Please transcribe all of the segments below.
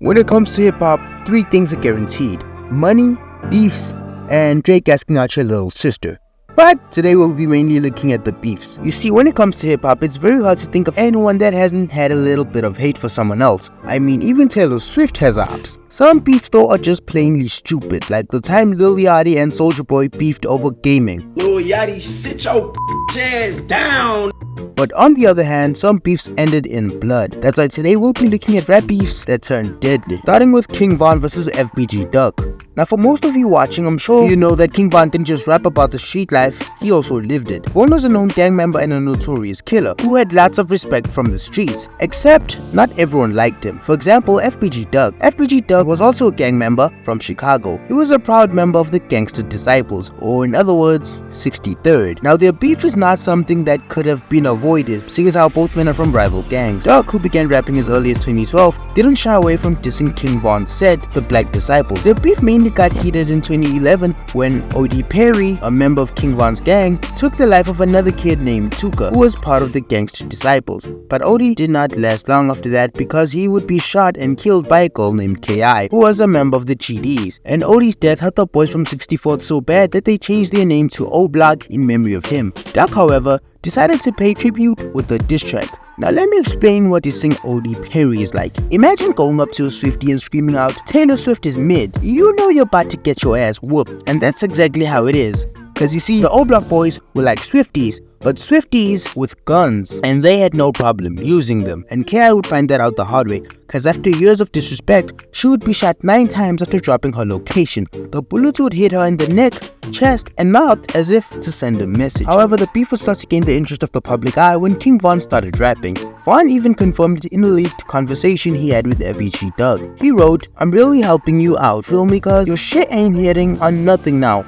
When it comes to hip-hop, three things are guaranteed: money, beefs, and Drake asking out your little sister. But today we'll be mainly looking at the beefs. You see, when it comes to hip-hop, it's very hard to think of anyone that hasn't had a little bit of hate for someone else. I mean, even Taylor Swift has ups. Some beefs though are just plainly stupid, like the time Lil Yachty and Soulja Boy beefed over gaming. Lil Yachty, sit your ass down! But on the other hand, some beefs ended in blood. That's why today we'll be looking at rap beefs that turned deadly. Starting with King Von vs FBG Duck. Now for most of you watching, I'm sure you know that King Von didn't just rap about the street life, he also lived it. Von was a known gang member and a notorious killer who had lots of respect from the streets. Except, not everyone liked him. For example, FBG Duck. FBG Duck was also a gang member from Chicago. He was a proud member of the Gangster Disciples, or in other words, 63rd. Now their beef is not something that could have been avoided, seeing as how both men are from rival gangs. Duck, who began rapping as early as 2012, didn't shy away from dissing King Von's set, the Black Disciples. Their beef mainly got heated in 2011 when O.D. Perry, a member of King Von's gang, took the life of another kid named Tuka, who was part of the Gangster Disciples. But O.D. did not last long after that because he would be shot and killed by a girl named K.I., who was a member of the GDs. And O.D.'s death hurt the boys from 64th so bad that they changed their name to O-Block in memory of him. Duck, however, decided to pay tribute with a diss track. Now let me explain what dissing O.D. Perry is like. Imagine going up to a Swiftie and screaming out, "Taylor Swift is mid." You know you're about to get your ass whooped. And that's exactly how it is. Cause you see, the O-Block boys were like Swifties, but Swifties with guns, and they had no problem using them. And K.I. would find that out the hard way, cause after years of disrespect, she would be shot 9 times after dropping her location. The bullets would hit her in the neck, chest, and mouth as if to send a message. However, the beef would start to gain the interest of the public eye when King Von started rapping. Von even confirmed it in a leaked conversation he had with FBG Duck. He wrote, "I'm really helping you out, feel me, cause your shit ain't hitting on nothing now.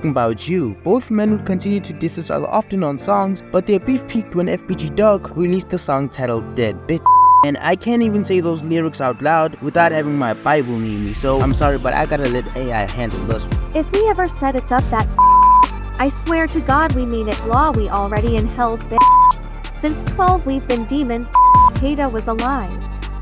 About you." Both men would continue to diss each other often on songs, but their beef peaked when FBG Duck released the song titled Dead Bitch. And I can't even say those lyrics out loud without having my Bible near me, so I'm sorry, but I gotta let AI handle this one. If we ever said it's up that I swear to God we mean it. Law, we already in hell, bitch. Since 12 we've been demons. Kata was alive.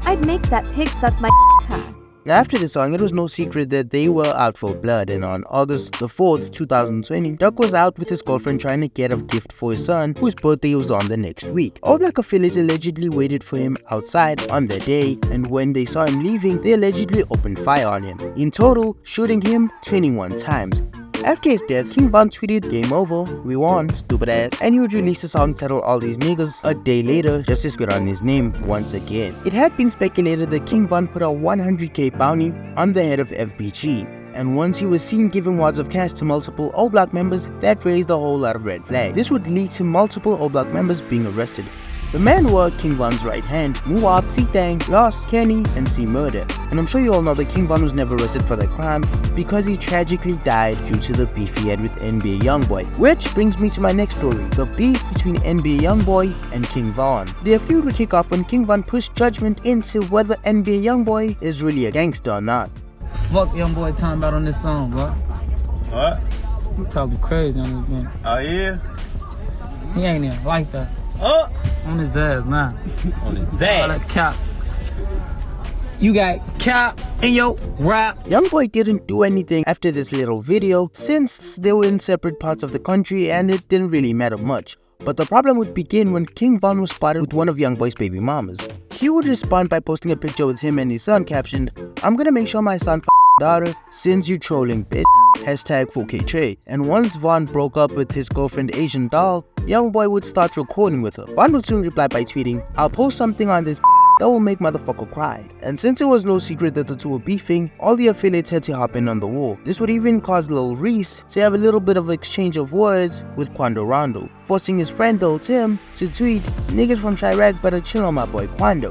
I'd make that pig suck my tongue. Now after the song, it was no secret that they were out for blood, and on August the 4th, 2020, Duck was out with his girlfriend trying to get a gift for his son, whose birthday was on the next week. O-Block affiliates allegedly waited for him outside on that day, and when they saw him leaving, they allegedly opened fire on him, in total shooting him 21 times. After his death, King Von tweeted, "Game over, we won, stupid ass," and he would release a song titled All These Niggas a day later just to spit on his name once again. It had been speculated that King Von put a 100k bounty on the head of FBG, and once he was seen giving wads of cash to multiple O-Block members, that raised a whole lot of red flags. This would lead to multiple O-Block members being arrested. The men were King Von's right hand, Muab, C-Thang, Lost, Kenny, and C-Murder. And I'm sure you all know that King Von was never arrested for that crime because he tragically died due to the beef he had with NBA Youngboy. Which brings me to my next story, the beef between NBA Youngboy and King Von. Their feud would kick off when King Von pushed judgment into whether NBA Youngboy is really a gangster or not. Fuck Youngboy talking about on this song, bro. What? You talking crazy on this man. Oh yeah? He ain't even like that. Oh! On his ass now. On his All that ass. cap. You got cap in your rap. Youngboy didn't do anything after this little video since they were in separate parts of the country and it didn't really matter much. But the problem would begin when King Von was spotted with one of Youngboy's baby mamas. He would respond by posting a picture with him and his son captioned, "I'm gonna make sure my son daughter since you trolling bitch. Hashtag 4K Trey." And once Von broke up with his girlfriend Asian Doll, Youngboy would start recording with her. Von would soon reply by tweeting, "I'll post something on this that will make motherfucker cry." And since it was no secret that the two were beefing, all the affiliates had to hop in on the war. This would even cause Lil Reese to have a little bit of exchange of words with Quando Rondo, forcing his friend Lil Tim to tweet, "Niggas from Chirac better chill on my boy Quando."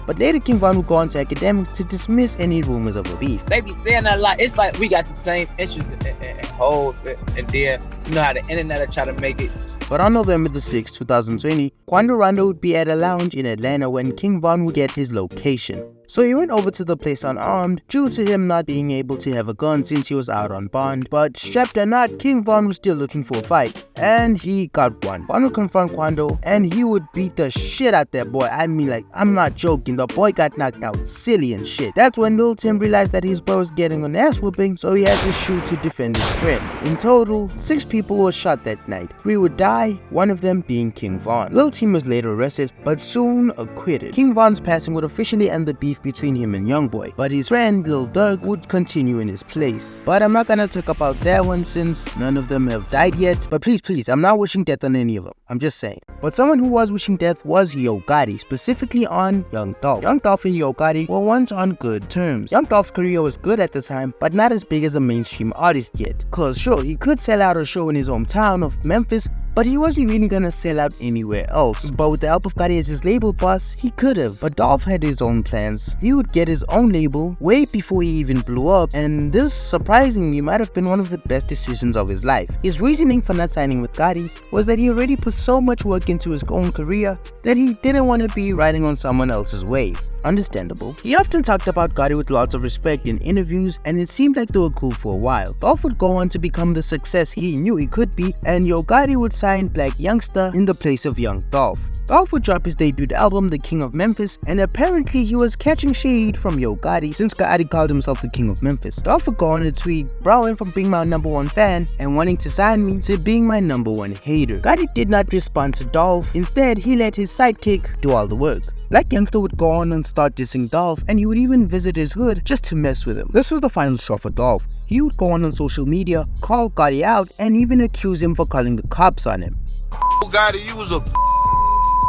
But later King Von would go on to academics to dismiss any rumors of a beef. They be saying that a lot. It's like we got the same issues and holes, and then you know how the internet will try to make it. But on November the 6th, 2020, Quando Rondo would be at a lounge in Atlanta when King Von would get his location. So he went over to the place unarmed due to him not being able to have a gun since he was out on bond. But strapped or not, King Von was still looking for a fight, and he got one. Von would confront Quando and he would beat the shit out that boy. I mean, like, I'm not joking, the boy got knocked out silly and shit. That's when Lil Tim realized that his boy was getting an ass whooping, so he had to shoot to defend his friend. In total, 6 people were shot that night. 3 would die, one of them being King Von. Lil Tim was later arrested, but soon acquitted. King Von's passing would officially end the beef between him and Youngboy, but his friend Lil Durk would continue in his place. But I'm not gonna talk about that one since none of them have died yet. But please, I'm not wishing death on any of them. I'm just saying. But someone who was wishing death was Yo Gotti, specifically on Young Dolph. Young Dolph and Yo Gotti were once on good terms. Young Dolph's career was good at the time, but not as big as a mainstream artist yet. Cause sure, he could sell out a show in his hometown of Memphis, but he wasn't really gonna sell out anywhere else. But with the help of Gotti as his label boss, he could have. But Dolph had his own plans. He would get his own label way before he even blew up, and this surprisingly might have been one of the best decisions of his life. His reasoning for not signing with Gotti was that he already put so much work into his own career that he didn't want to be riding on someone else's wave. Understandable. He often talked about Gotti with lots of respect in interviews, and it seemed like they were cool for a while. Dolph would go on to become the success he knew he could be, and Yo Gotti would sign Black Youngsta in the place of Young Dolph. Dolph would drop his debut album, The King of Memphis, and apparently he was catching shade from Yo Gotti since Gotti called himself the King of Memphis. Dolph would go on to tweet, "Bro went from being my #1 fan and wanting to sign me to being my #1 hater." Gotti did not respond to Dolph. Instead, he let his sidekick do all the work. Black Youngsta would go on and start dissing Dolph, and he would even visit his hood just to mess with him. This was the final straw for Dolph. He would go on social media, call Gotti out, and even accuse him for calling the cops on him. Gotti, you was a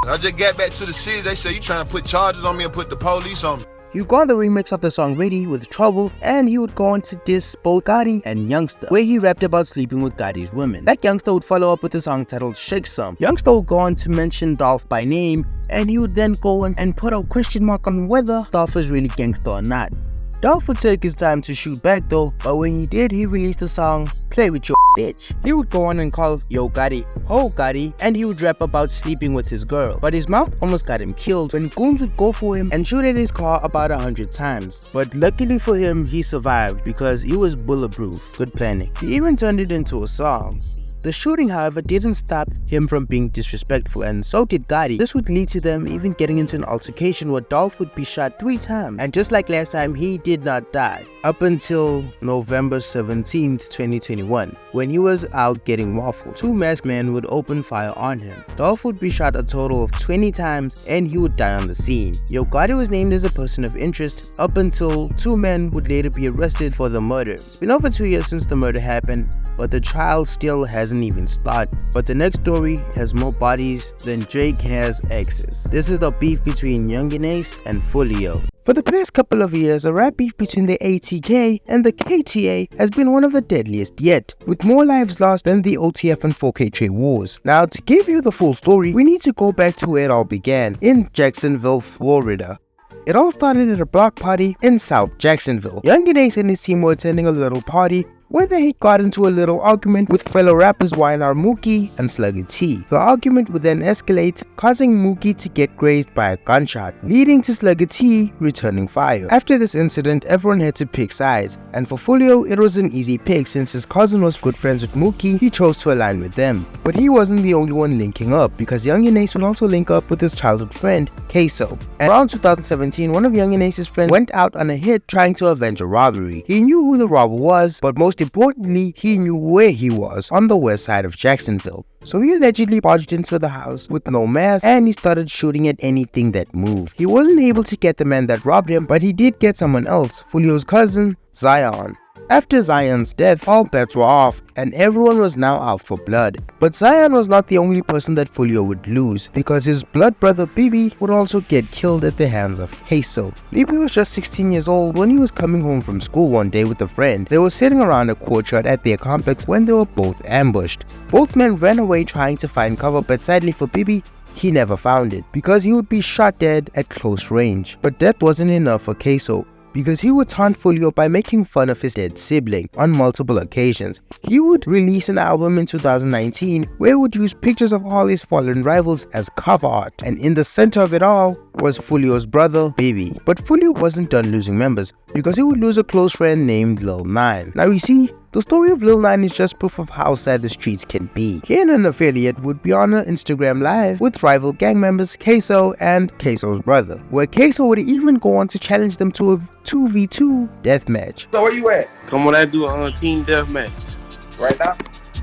I just got back to the city, they say you trying to put charges on me and put the police on me. He would go on the remix of the song Ready with Trouble, and he would go on to diss both Gotti and Youngsta, where he rapped about sleeping with Gotti's women. That Youngsta would follow up with a song titled Shake Some. Youngsta would go on to mention Dolph by name, and he would then go on and put a question mark on whether Dolph was really gangsta or not. Dolph would take his time to shoot back though, but when he did, he released the song Play With Your Bitch. He would go on and call Yo Gotti Ho Gotti, and he would rap about sleeping with his girl, but his mouth almost got him killed when goons would go for him and shoot at his car about 100 times. But luckily for him, he survived because he was bulletproof. Good planning. He even turned it into a song. The shooting, however, didn't stop him from being disrespectful, and so did Gotti. This would lead to them even getting into an altercation where Dolph would be shot 3 times, and just like last time, he did not die. Up until November 17th, 2021, when he was out getting waffles. 2 masked men would open fire on him. Dolph would be shot a total of 20 times, and he would die on the scene. Yo Gotti was named as a person of interest up until 2 men would later be arrested for the murder. It's been over 2 years since the murder happened, but the trial still hasn't even started. But the next story has more bodies than Drake has exes. This is the beef between youngeen and foolio. For the past couple of years, a rap beef between the ATK and the KTA has been one of the deadliest yet, with more lives lost than the OTF and 4K trade wars. Now, to give you the full story, we need to go back to where it all began, in Jacksonville, Florida. It all started at a block party in South Jacksonville. youngeen and his team were attending a little party where they got into a little argument with fellow rappers YNR Mookie and Slugger T. The argument would then escalate, causing Mookie to get grazed by a gunshot, leading to Slugger T returning fire. After this incident, everyone had to pick sides, and for Foolio, it was an easy pick since his cousin was good friends with Mookie. He chose to align with them. But he wasn't the only one linking up, because youngeen would also link up with his childhood friend, Queso. And around 2017, one of youngeen friends went out on a hit trying to avenge a robbery. He knew who the robber was, but most importantly, he knew where he was, on the west side of Jacksonville. So he allegedly barged into the house with no mask, and he started shooting at anything that moved. He wasn't able to get the man that robbed him, but he did get someone else, Foolio's cousin, Zion. After Zion's death, all bets were off, and everyone was now out for blood. But Zion was not the only person that Foolio would lose, because his blood brother Bibi would also get killed at the hands of Queso. Bibi was just 16 years old when he was coming home from school one day with a friend. They were sitting around a courtyard at their complex when they were both ambushed. Both men ran away trying to find cover, but sadly for Bibi, he never found it, because he would be shot dead at close range. But that wasn't enough for Queso. because he would taunt Foolio by making fun of his dead sibling on multiple occasions. He would release an album in 2019 where he would use pictures of all his fallen rivals as cover art, and in the center of it all was Foolio's brother, Baby. But Foolio wasn't done losing members because he would lose a close friend named Lil 9. Now you see, the story of Lil 9 is just proof of how sad the streets can be. He and an affiliate would be on an Instagram live with rival gang members Queso and Queso's brother, where Queso would even go on to challenge them to a 2v2 deathmatch. So where you at? Come on, I do a team deathmatch. Right now?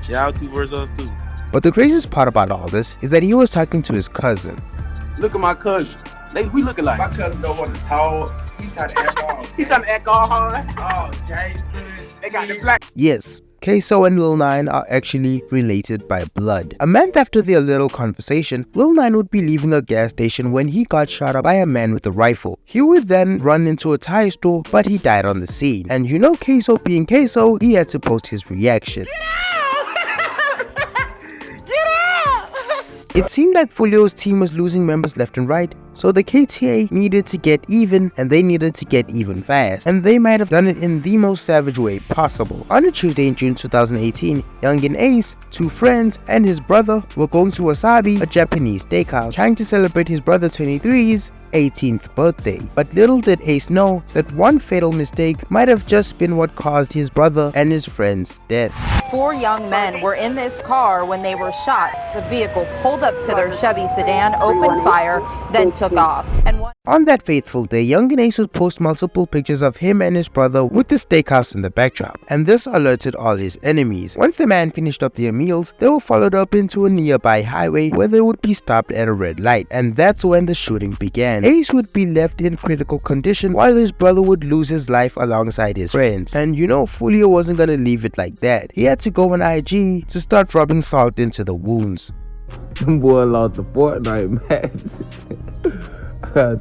Y'all two versus us two. But the craziest part about all this is that he was talking to his cousin. Look at my cousin. We look alike. My cousin don't want to talk. He trying to act all. He trying to act all hard. Oh, Jason. They got the black. Yes, Queso and Lil 9 are actually related by blood. A month after their little conversation, Lil 9 would be leaving a gas station when he got shot up by a man with a rifle. He would then run into a tire store, but he died on the scene. And you know, Queso being Queso, he had to post his reaction. It seemed like Foolio's team was losing members left and right, so the KTA needed to get even, and they needed to get even fast, and they might have done it in the most savage way possible. On a Tuesday in June 2018, Youngeen Ace, two friends, and his brother were going to Wasabi, a Japanese steakhouse, trying to celebrate his brother 23's 18th birthday. But little did Ace know that one fatal mistake might have just been what caused his brother and his friend's death. 4 young men were in this car when they were shot. The vehicle pulled up to their Chevy sedan, opened fire, then took off. On that fateful day, Youngeen Ace would post multiple pictures of him and his brother with the steakhouse in the backdrop, and this alerted all his enemies. Once the man finished up their meals, they were followed up into a nearby highway where they would be stopped at a red light, and that's when the shooting began. Ace would be left in critical condition while his brother would lose his life alongside his friends. And you know, Foolio wasn't gonna leave it like that. He had to go on IG to start rubbing salt into the wounds. Them boy lost the Fortnite match.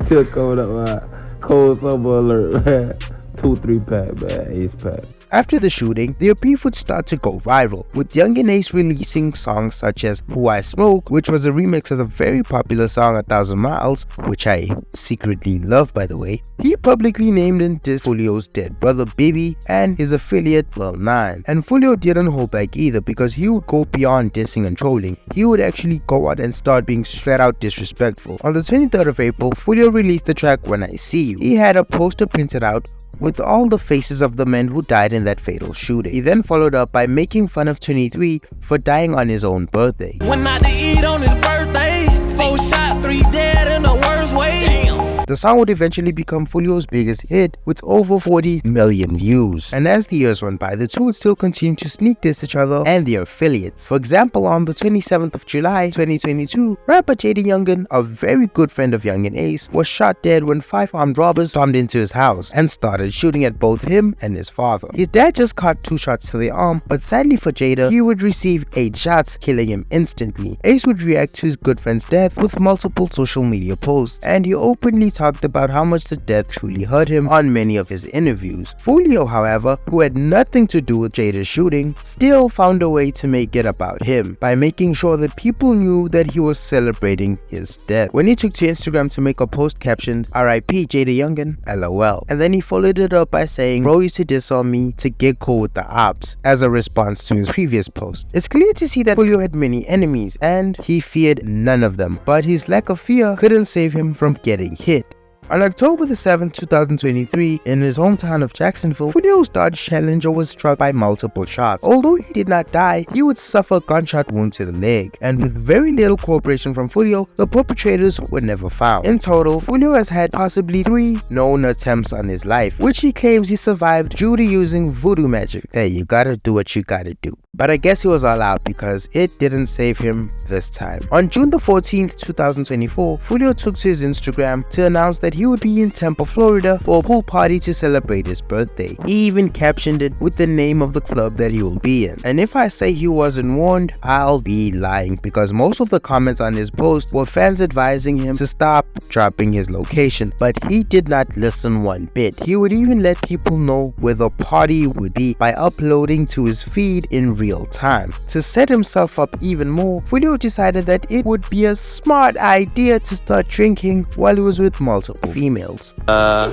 Still coming up, man. Cold summer alert, man. 2-3 pack, man. Ace pack. After the shooting, their beef would start to go viral, with Youngeen Ace releasing songs such as Who I Smoke, which was a remix of the very popular song 1,000 Miles, which I secretly love by the way. He publicly named and dissed Foolio's dead brother Baby and his affiliate Lil 9. And Foolio didn't hold back either, because he would go beyond dissing and trolling. He would actually go out and start being straight out disrespectful. On the 23rd of April, Foolio released the track When I See You. He had a poster printed out with all the faces of the men who died in that fatal shooting. He then followed up by making fun of 23 for dying on his own birthday. Went out to eat on his birthday, 4 shot, 3 dead in the worst way. Damn. The song would eventually become Foolio's biggest hit with over 40 million views. And as the years went by, the two would still continue to sneak diss each other and their affiliates. For example, on the 27th of July 2022, rapper Youngeen, a very good friend of Youngeen Ace, was shot dead when 5 armed robbers stormed into his house and started shooting at both him and his father. His dad just caught 2 shots to the arm, but sadly for Jada, he would receive 8 shots, killing him instantly. Ace would react to his good friend's death with multiple social media posts, and he openly talked about how much the death truly hurt him on many of his interviews. Foolio, however, who had nothing to do with Jada's shooting, still found a way to make it about him by making sure that people knew that he was celebrating his death. When he took to Instagram to make a post captioned "RIP Jada Youngeen, LOL," and then he followed it up by saying "Bro used to diss on me to get cool with the ops" as a response to his previous post. It's clear to see that Foolio had many enemies and he feared none of them, but his lack of fear couldn't save him from getting hit. On October 7, 2023, in his hometown of Jacksonville, Foolio's Dodge Challenger was struck by multiple shots. Although he did not die, he would suffer a gunshot wound to the leg, and with very little cooperation from Foolio, the perpetrators were never found. In total, Foolio has had possibly 3 known attempts on his life, which he claims he survived due to using voodoo magic. Hey, you gotta do what you gotta do. But I guess he was all out because it didn't save him this time. On June 14th, 2024, Foolio took to his Instagram to announce that he would be in Tampa, Florida for a pool party to celebrate his birthday. He even captioned it with the name of the club that he will be in. And if I say he wasn't warned, I'll be lying, because most of the comments on his post were fans advising him to stop dropping his location, but he did not listen one bit. He would even let people know where the party would be by uploading to his feed in real time. To set himself up even more, Foolio decided that it would be a smart idea to start drinking while he was with multiple females. I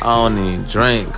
don't even drink,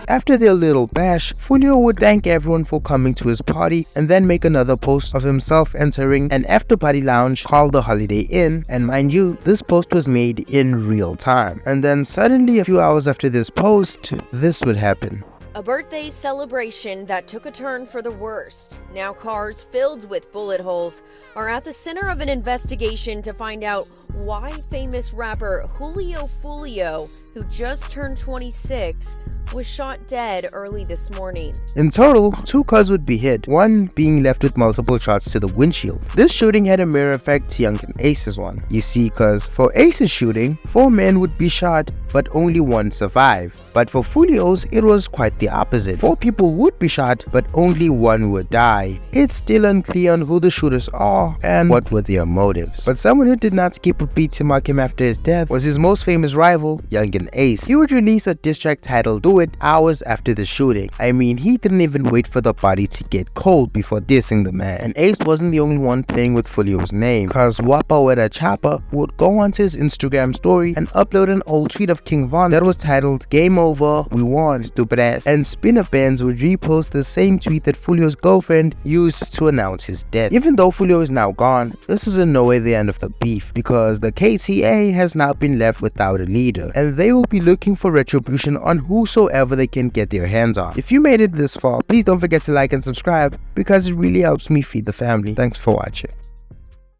After their little bash, Foolio would thank everyone for coming to his party and then make another post of himself entering an after-party lounge called the Holiday Inn, and mind you, this post was made in real time. And then suddenly, a few hours after this post, this would happen. A birthday celebration that took a turn for the worst. Now cars filled with bullet holes are at the center of an investigation to find out why famous rapper Julio Foolio, who just turned 26, was shot dead early this morning. In total, 2 cars would be hit, one being left with multiple shots to the windshield. This shooting had a mirror effect to youngeen Ace's one. You see, cause for Ace's shooting, 4 men would be shot, but only 1 survived. But for Foolio's, it was quite the opposite. 4 people would be shot, but only 1 would die. It's still unclear on who the shooters are and what were their motives. But someone who did not skip a beat to mark him after his death was his most famous rival, youngeen Ace. He would release a diss track titled Do It hours after the shooting. I mean, he didn't even wait for the body to get cold before dissing the man. And Ace wasn't the only one playing with Foolio's name, cause Wapa Weta Chapa would go onto his Instagram story and upload an old tweet of King Von that was titled Game Over, We Won, Stupid Ass. And Spinner Bands would repost the same tweet that Foolio's girlfriend used to announce his death. Even though Foolio is now gone, this is in no way the end of the beef, because the KTA has now been left without a leader, and they will be looking for retribution on whosoever they can get their hands on. If you made it this far, please don't forget to like and subscribe, because it really helps me feed the family. Thanks for watching.